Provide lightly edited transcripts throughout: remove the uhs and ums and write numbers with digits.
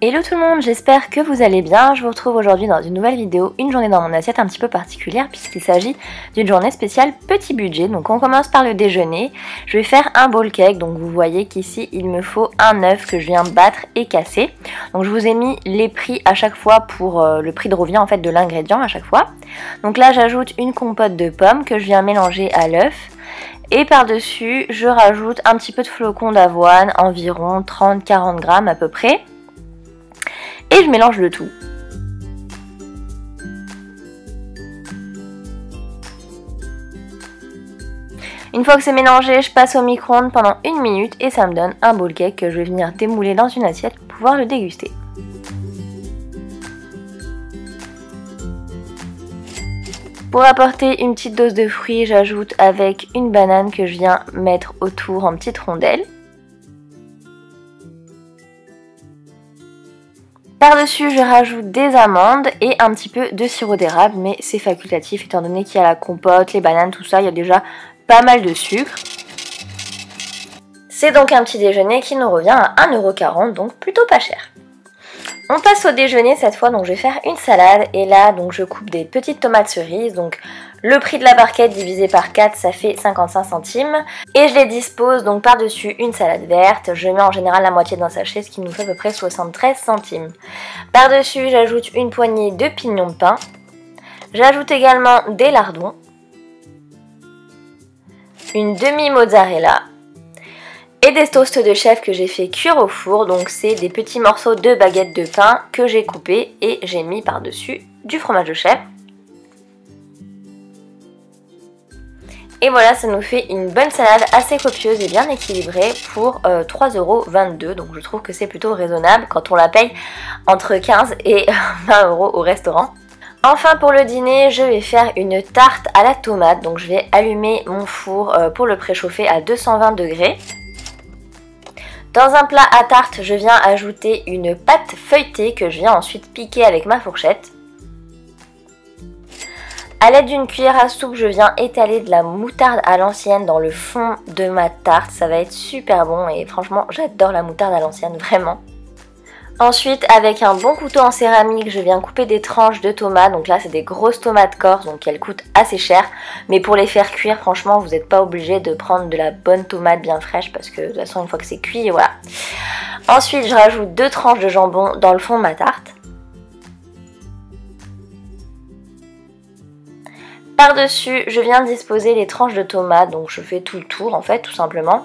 Hello tout le monde, j'espère que vous allez bien. Je vous retrouve aujourd'hui dans une nouvelle vidéo, une journée dans mon assiette un petit peu particulière puisqu'il s'agit d'une journée spéciale petit budget. Donc on commence par le déjeuner. Je vais faire un bowl cake, donc vous voyez qu'ici il me faut un œuf que je viens battre et casser. Donc je vous ai mis les prix à chaque fois pour le prix de revient en fait de l'ingrédient à chaque fois. Donc là j'ajoute une compote de pommes que je viens mélanger à l'œuf. Et par-dessus je rajoute un petit peu de flocons d'avoine, environ 30-40 grammes à peu près. Et je mélange le tout. Une fois que c'est mélangé, je passe au micro-ondes pendant 1 minute et ça me donne un bowl cake que je vais venir démouler dans une assiette pour pouvoir le déguster. Pour apporter une petite dose de fruits, j'ajoute avec une banane que je viens mettre autour en petites rondelles. Par-dessus, je rajoute des amandes et un petit peu de sirop d'érable, mais c'est facultatif étant donné qu'il y a la compote, les bananes, tout ça, il y a déjà pas mal de sucre. C'est donc un petit déjeuner qui nous revient à 1,40 €, donc plutôt pas cher. On passe au déjeuner cette fois, donc je vais faire une salade et là donc je coupe des petites tomates cerises, donc le prix de la barquette divisé par 4 ça fait 55 centimes et je les dispose donc par-dessus une salade verte. Je mets en général la moitié d'un sachet, ce qui nous fait à peu près 73 centimes. Par-dessus j'ajoute une poignée de pignons de pain, j'ajoute également des lardons, une demi-mozzarella et des toasts de chef que j'ai fait cuire au four. Donc c'est des petits morceaux de baguettes de pain que j'ai coupés et j'ai mis par-dessus du fromage de chèvre. Et voilà, ça nous fait une bonne salade assez copieuse et bien équilibrée pour 3,22 €. Donc je trouve que c'est plutôt raisonnable quand on la paye entre 15 et 20 € au restaurant. Enfin pour le dîner, je vais faire une tarte à la tomate. Donc je vais allumer mon four pour le préchauffer à 220 degrés. Dans un plat à tarte, je viens ajouter une pâte feuilletée que je viens ensuite piquer avec ma fourchette. A l'aide d'une cuillère à soupe, je viens étaler de la moutarde à l'ancienne dans le fond de ma tarte. Ça va être super bon et franchement, j'adore la moutarde à l'ancienne, vraiment. Ensuite, avec un bon couteau en céramique, je viens couper des tranches de tomates. Donc là, c'est des grosses tomates corse, donc elles coûtent assez cher. Mais pour les faire cuire, franchement, vous n'êtes pas obligé de prendre de la bonne tomate bien fraîche parce que de toute façon, une fois que c'est cuit, voilà. Ensuite, je rajoute 2 tranches de jambon dans le fond de ma tarte. Par-dessus, je viens disposer les tranches de tomates. Donc je fais tout le tour, en fait, tout simplement.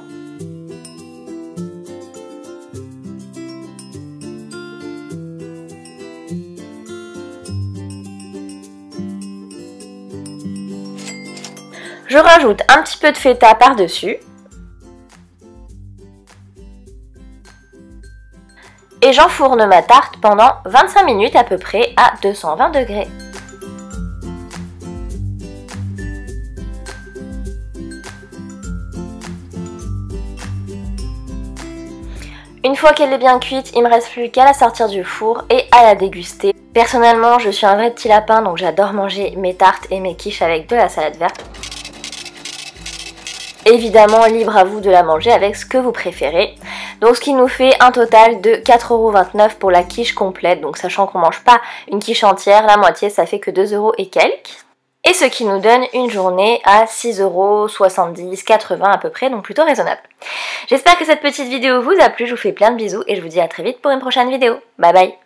Je rajoute un petit peu de feta par-dessus. Et j'enfourne ma tarte pendant 25 minutes à peu près à 220 degrés. Une fois qu'elle est bien cuite, il me reste plus qu'à la sortir du four et à la déguster. Personnellement, je suis un vrai petit lapin, donc j'adore manger mes tartes et mes quiches avec de la salade verte. Évidemment, libre à vous de la manger avec ce que vous préférez. Donc ce qui nous fait un total de 4,29 € pour la quiche complète. Donc sachant qu'on mange pas une quiche entière, la moitié ça fait que 2 € et quelques. Et ce qui nous donne une journée à 6,70 €, 80 à peu près, donc plutôt raisonnable. J'espère que cette petite vidéo vous a plu, je vous fais plein de bisous et je vous dis à très vite pour une prochaine vidéo. Bye bye!